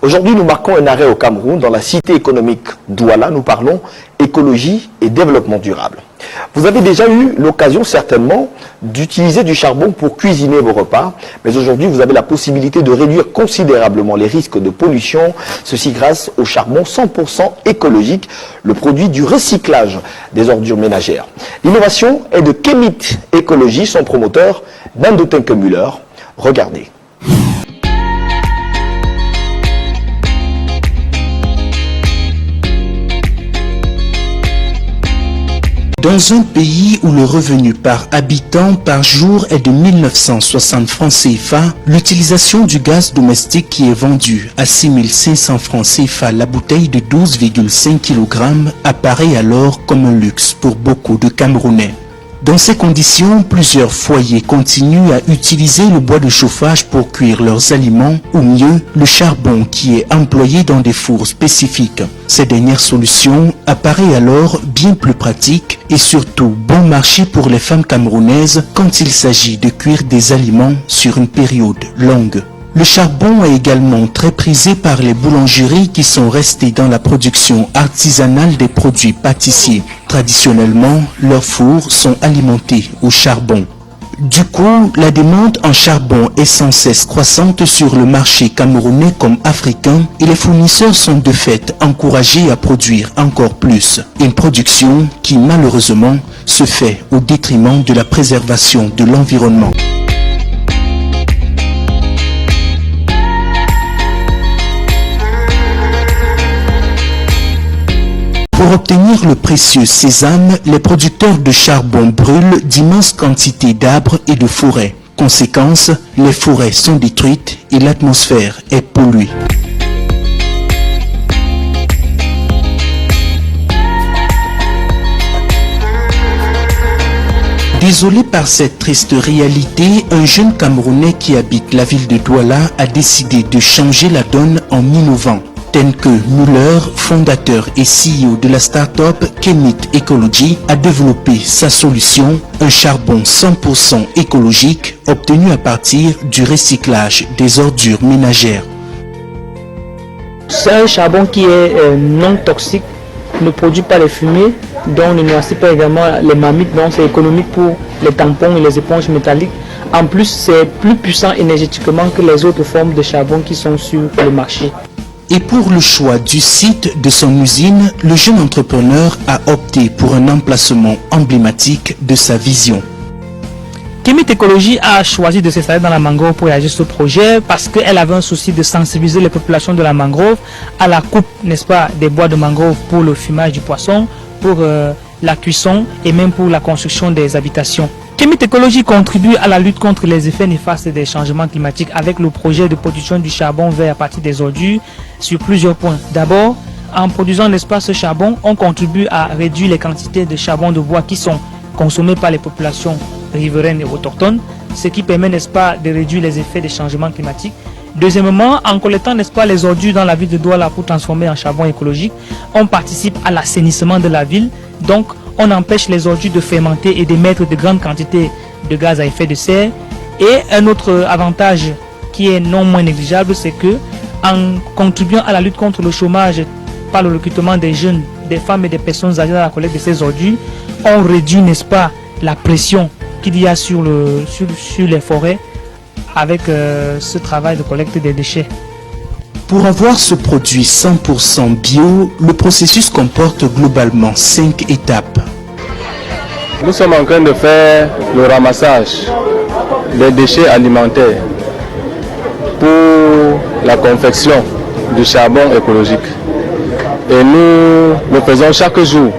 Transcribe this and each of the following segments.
Aujourd'hui, nous marquons un arrêt au Cameroun. Dans la cité économique Douala, nous parlons écologie et développement durable. Vous avez déjà eu l'occasion certainement d'utiliser du charbon pour cuisiner vos repas, mais aujourd'hui vous avez la possibilité de réduire considérablement les risques de pollution, ceci grâce au charbon 100% écologique, le produit du recyclage des ordures ménagères. L'innovation est de Kemit Écologie, son promoteur Nandotenke Müller. Regardez. Dans un pays où le revenu par habitant par jour est de 1960 francs CFA, l'utilisation du gaz domestique qui est vendu à 6500 francs CFA la bouteille de 12,5 kg apparaît alors comme un luxe pour beaucoup de Camerounais. Dans ces conditions, plusieurs foyers continuent à utiliser le bois de chauffage pour cuire leurs aliments, ou mieux, le charbon qui est employé dans des fours spécifiques. Cette dernière solution apparaît alors bien plus pratique et surtout bon marché pour les femmes camerounaises quand il s'agit de cuire des aliments sur une période longue. Le charbon est également très prisé par les boulangeries qui sont restées dans la production artisanale des produits pâtissiers. Traditionnellement, leurs fours sont alimentés au charbon. Du coup, la demande en charbon est sans cesse croissante sur le marché camerounais comme africain et les fournisseurs sont de fait encouragés à produire encore plus. Une production qui malheureusement se fait au détriment de la préservation de l'environnement. Pour obtenir le précieux sésame, les producteurs de charbon brûlent d'immenses quantités d'arbres et de forêts. Conséquence, les forêts sont détruites et l'atmosphère est polluée. Désolé par cette triste réalité, un jeune Camerounais qui habite la ville de Douala a décidé de changer la donne en innovant. Tenke Müller, fondateur et CEO de la start-up Kemit Écologie, a développé sa solution, un charbon 100% écologique obtenu à partir du recyclage des ordures ménagères. C'est un charbon qui est non toxique, ne produit pas les fumées, dont ne noircit pas également les marmites, donc c'est économique pour les tampons et les éponges métalliques. En plus, c'est plus puissant énergétiquement que les autres formes de charbon qui sont sur le marché. Et pour le choix du site de son usine, le jeune entrepreneur a opté pour un emplacement emblématique de sa vision. Kemit Écologie a choisi de s'installer dans la mangrove pour réaliser ce projet parce qu'elle avait un souci de sensibiliser les populations de la mangrove à la coupe, n'est-ce pas, des bois de mangrove pour le fumage du poisson, pour la cuisson et même pour la construction des habitations. Kemit Écologie contribue à la lutte contre les effets néfastes des changements climatiques avec le projet de production du charbon vert à partir des ordures sur plusieurs points. D'abord, en produisant l'espace charbon, on contribue à réduire les quantités de charbon de bois qui sont consommées par les populations riveraines et autochtones, ce qui permet, n'est-ce pas, de réduire les effets des changements climatiques. Deuxièmement, en collectant, n'est-ce pas, les ordures dans la ville de Douala pour transformer en charbon écologique, on participe à l'assainissement de la ville, donc on empêche les ordures de fermenter et d'émettre de grandes quantités de gaz à effet de serre. Et un autre avantage qui est non moins négligeable, c'est que en contribuant à la lutte contre le chômage par le recrutement des jeunes, des femmes et des personnes âgées dans la collecte de ces ordures, on réduit, n'est-ce pas, la pression qu'il y a sur les forêts avec ce travail de collecte des déchets. Pour avoir ce produit 100% bio, le processus comporte globalement 5 étapes. Nous sommes en train de faire le ramassage des déchets alimentaires pour la confection du charbon écologique. Et nous le faisons chaque jour.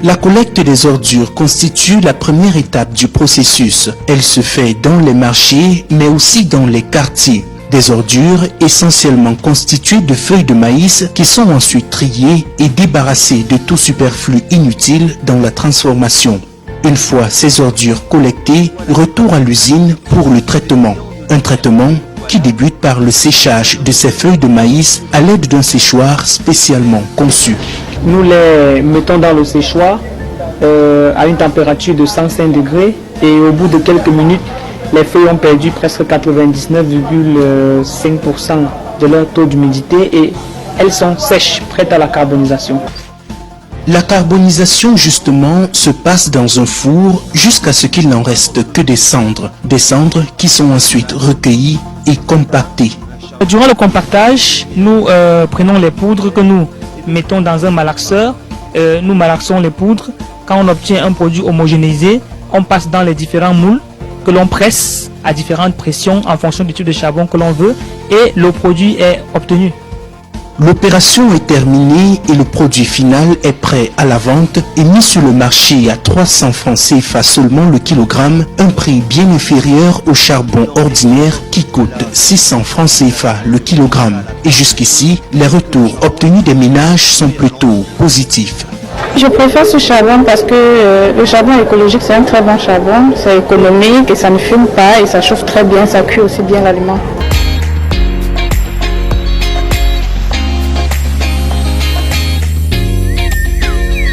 La collecte des ordures constitue la première étape du processus. Elle se fait dans les marchés, mais aussi dans les quartiers. Des ordures essentiellement constituées de feuilles de maïs qui sont ensuite triées et débarrassées de tout superflu inutile dans la transformation. Une fois ces ordures collectées, retour à l'usine pour le traitement. Un traitement qui débute par le séchage de ces feuilles de maïs à l'aide d'un séchoir spécialement conçu. Nous les mettons dans le séchoir à une température de 105 degrés et au bout de quelques minutes, les feuilles ont perdu presque 99,5% de leur taux d'humidité et elles sont sèches, prêtes à la carbonisation. La carbonisation, justement, se passe dans un four jusqu'à ce qu'il n'en reste que des cendres qui sont ensuite recueillies et compactées. Durant le compactage, nous prenons les poudres que nous mettons dans un malaxeur. Nous malaxons les poudres. Quand on obtient un produit homogénéisé, on passe dans les différents moules que l'on presse à différentes pressions en fonction du type de charbon que l'on veut et le produit est obtenu. L'opération est terminée et le produit final est prêt à la vente et mis sur le marché à 300 francs CFA seulement le kilogramme, un prix bien inférieur au charbon ordinaire qui coûte 600 francs CFA le kilogramme. Et jusqu'ici, les retours obtenus des ménages sont plutôt positifs. Je préfère ce charbon parce que le charbon écologique c'est un très bon charbon, c'est économique et ça ne fume pas et ça chauffe très bien, ça cuit aussi bien l'aliment.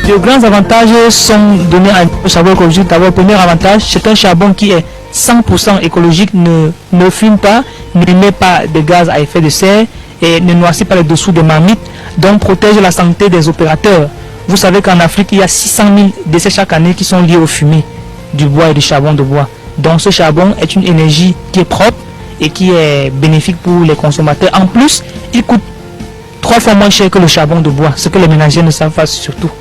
De grands avantages sont donnés au charbon écologique. D'abord, le premier avantage, c'est un charbon qui est 100% écologique, ne fume pas, n'émet pas de gaz à effet de serre et ne noircit pas les dessous des marmites, donc protège la santé des opérateurs. Vous savez qu'en Afrique, il y a 600 000 décès chaque année qui sont liés aux fumées du bois et du charbon de bois. Donc ce charbon est une énergie qui est propre et qui est bénéfique pour les consommateurs. En plus, il coûte 3 fois moins cher que le charbon de bois, ce que les ménagers ne savent pas surtout.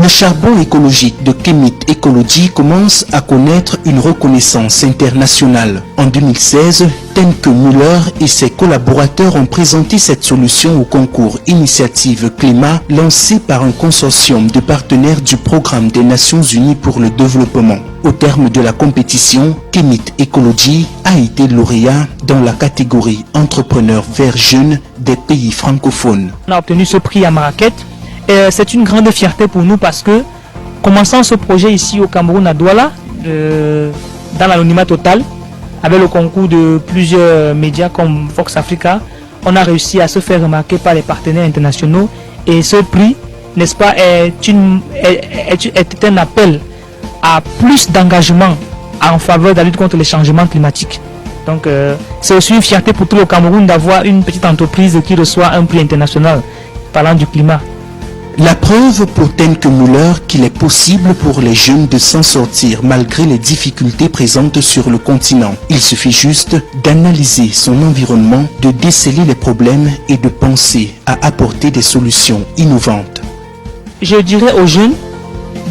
Le charbon écologique de Kemit Ecology commence à connaître une reconnaissance internationale. En 2016, Tenke Müller et ses collaborateurs ont présenté cette solution au concours Initiative Climat lancé par un consortium de partenaires du Programme des Nations Unies pour le développement. Au terme de la compétition, Kemit Ecology a été lauréat dans la catégorie Entrepreneurs verts jeunes des pays francophones. On a obtenu ce prix à Marrakech. C'est une grande fierté pour nous parce que, commençant ce projet ici au Cameroun, à Douala, dans l'anonymat total, avec le concours de plusieurs médias comme Fox Africa, on a réussi à se faire remarquer par les partenaires internationaux. Et ce prix, n'est-ce pas, est un appel à plus d'engagement en faveur de la lutte contre les changements climatiques. Donc, c'est aussi une fierté pour tout le Cameroun d'avoir une petite entreprise qui reçoit un prix international parlant du climat. La preuve pour Tenke Müller qu'il est possible pour les jeunes de s'en sortir malgré les difficultés présentes sur le continent. Il suffit juste d'analyser son environnement, de déceler les problèmes et de penser à apporter des solutions innovantes. Je dirais aux jeunes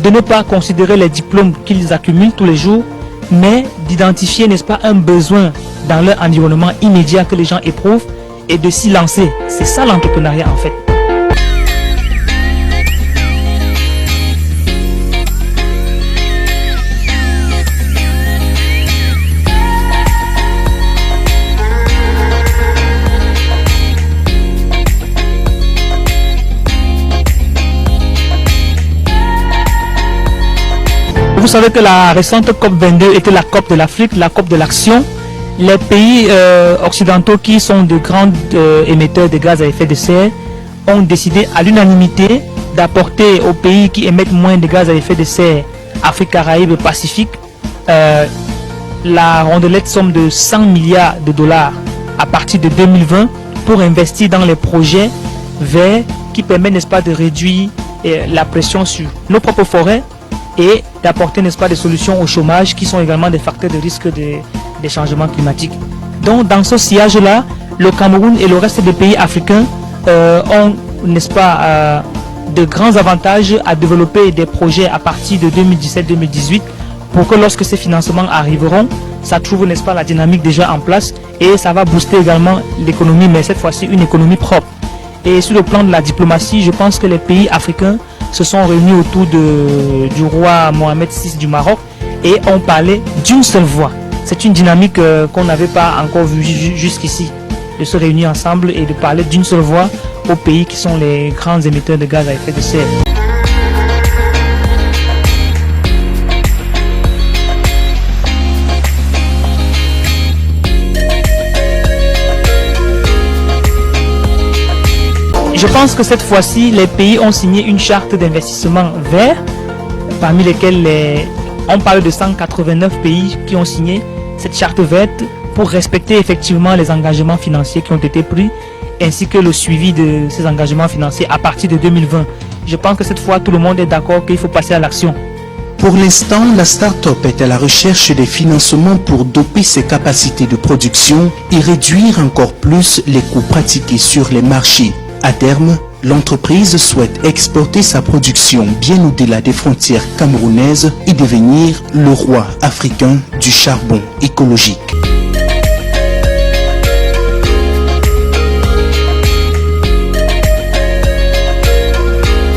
de ne pas considérer les diplômes qu'ils accumulent tous les jours, mais d'identifier, n'est-ce pas, un besoin dans leur environnement immédiat que les gens éprouvent et de s'y lancer. C'est ça l'entrepreneuriat en fait. Vous savez que la récente COP22 était la COP de l'Afrique, la COP de l'action. Les pays occidentaux qui sont de grands émetteurs de gaz à effet de serre ont décidé à l'unanimité d'apporter aux pays qui émettent moins de gaz à effet de serre, Afrique, Caraïbes, Pacifique, la rondelette somme de 100 milliards de dollars à partir de 2020 pour investir dans les projets verts qui permettent, n'est-ce pas, de réduire la pression sur nos propres forêts et d'apporter, n'est-ce pas, des solutions au chômage qui sont également des facteurs de risque des changements climatiques. Donc dans ce sillage-là, le Cameroun et le reste des pays africains ont, n'est-ce pas, de grands avantages à développer des projets à partir de 2017-2018 pour que lorsque ces financements arriveront, ça trouve, n'est-ce pas, la dynamique déjà en place et ça va booster également l'économie, mais cette fois-ci une économie propre. Et sur le plan de la diplomatie, je pense que les pays africains se sont réunis autour du roi Mohamed VI du Maroc et ont parlé d'une seule voix. C'est une dynamique qu'on n'avait pas encore vue jusqu'ici, de se réunir ensemble et de parler d'une seule voix aux pays qui sont les grands émetteurs de gaz à effet de serre. Je pense que cette fois-ci, les pays ont signé une charte d'investissement vert, parmi lesquels on parle de 189 pays qui ont signé cette charte verte pour respecter effectivement les engagements financiers qui ont été pris, ainsi que le suivi de ces engagements financiers à partir de 2020. Je pense que cette fois, tout le monde est d'accord qu'il faut passer à l'action. Pour l'instant, la start-up est à la recherche des financements pour doper ses capacités de production et réduire encore plus les coûts pratiqués sur les marchés. À terme, l'entreprise souhaite exporter sa production bien au-delà des frontières camerounaises et devenir le roi africain du charbon écologique.